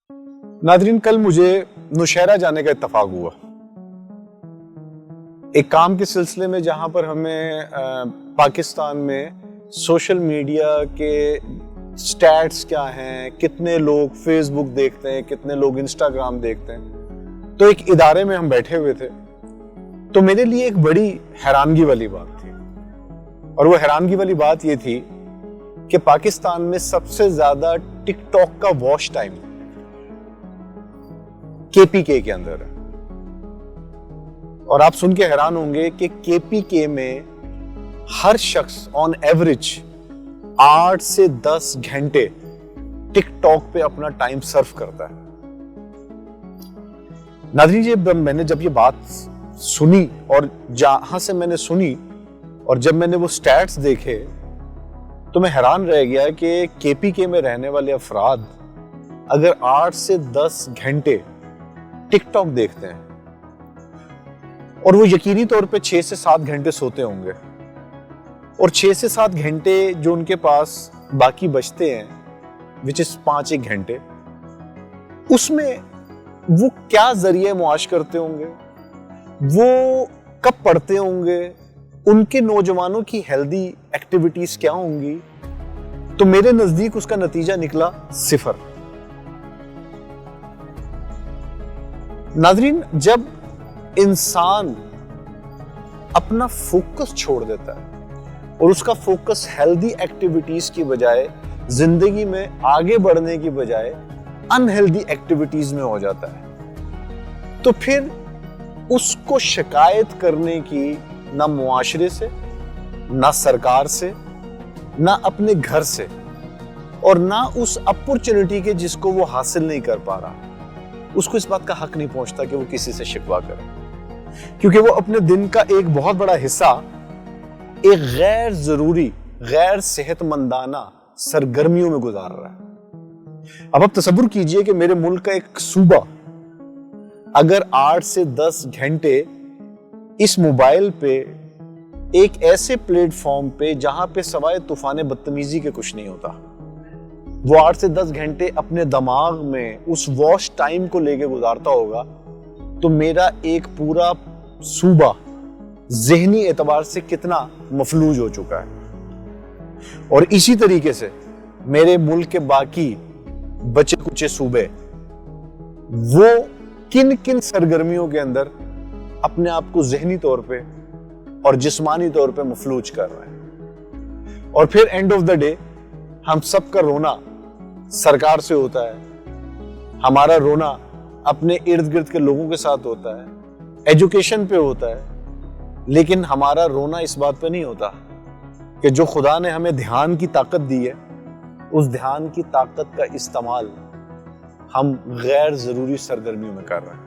Nadreen, कल मुझे नौशहरा जाने का इत्तेफाक हुआ एक काम के सिलसिले में, जहां पर हमें पाकिस्तान में सोशल मीडिया के स्टैट्स क्या हैं, कितने लोग फेसबुक देखते हैं, कितने लोग इंस्टाग्राम देखते हैं। तो एक इदारे में हम बैठे हुए थे, तो मेरे लिए एक बड़ी हैरानगी वाली बात थी, और वो हैरानगी वाली बात ये थी कि पाकिस्तान में सबसे ज्यादा टिकटॉक का वॉच टाइम केपीके के अंदर है। और आप सुन के हैरान होंगे कि केपीके में हर शख्स ऑन एवरेज 8 से 10 घंटे टिकटॉक पे अपना टाइम सर्व करता है। नाज़रीन जी, मैंने जब ये बात सुनी और जहां से मैंने सुनी और जब मैंने वो स्टैट्स देखे, तो मैं हैरान रह गया कि केपीके में रहने वाले अफराद अगर 8 से 10 घंटे टिकटॉक देखते हैं और वो यकीनी तौर पे 6 से 7 घंटे सोते होंगे, और 6 से 7 घंटे जो उनके पास बाकी बचते हैं, विच इज 5-1 घंटे, उसमें वो क्या जरिए मुआश करते होंगे, वो कब पढ़ते होंगे, उनके नौजवानों की हेल्दी एक्टिविटीज क्या होंगी। तो मेरे नजदीक उसका नतीजा निकला 0। नाज़रीन, जब इंसान अपना फोकस छोड़ देता है और उसका फोकस हेल्दी एक्टिविटीज की बजाय, जिंदगी में आगे बढ़ने की बजाय अनहेल्दी एक्टिविटीज में हो जाता है, तो फिर उसको शिकायत करने की ना मुआशरे से, ना सरकार से, ना अपने घर से, और ना उस अपॉर्चुनिटी के जिसको वो हासिल नहीं कर पा रहा, उसको इस बात का हक नहीं पहुंचता कि वो किसी से शिकवा करे, क्योंकि वो अपने दिन का एक बहुत बड़ा हिस्सा एक गैर जरूरी, गैर सेहतमंदाना सरगर्मियों में गुजार रहा है। अब आप तसव्वुर कीजिए कि मेरे मुल्क का एक सूबा अगर 8 से 10 घंटे इस मोबाइल पे, एक ऐसे प्लेटफॉर्म पे जहां पे सवाए तूफान बदतमीजी के कुछ नहीं होता, वो 8 से 10 घंटे अपने दिमाग में उस वॉच टाइम को लेके गुजारता होगा, तो मेरा एक पूरा सूबा ज़हनी एतबार से कितना मफलूज हो चुका है। और इसी तरीके से मेरे मुल्क के बाकी बचे कुचे सूबे, वो किन किन सरगर्मियों के अंदर अपने आप को ज़हनी तौर पे और जिस्मानी तौर पे मफलूज कर रहे हैं। और फिर एंड ऑफ द डे हम सब का रोना सरकार से होता है, हमारा रोना अपने इर्द गिर्द के लोगों के साथ होता है, एजुकेशन पे होता है, लेकिन हमारा रोना इस बात पे नहीं होता कि जो खुदा ने हमें ध्यान की ताकत दी है, उस ध्यान की ताकत का इस्तेमाल हम गैर जरूरी सरगर्मियों में कर रहे हैं।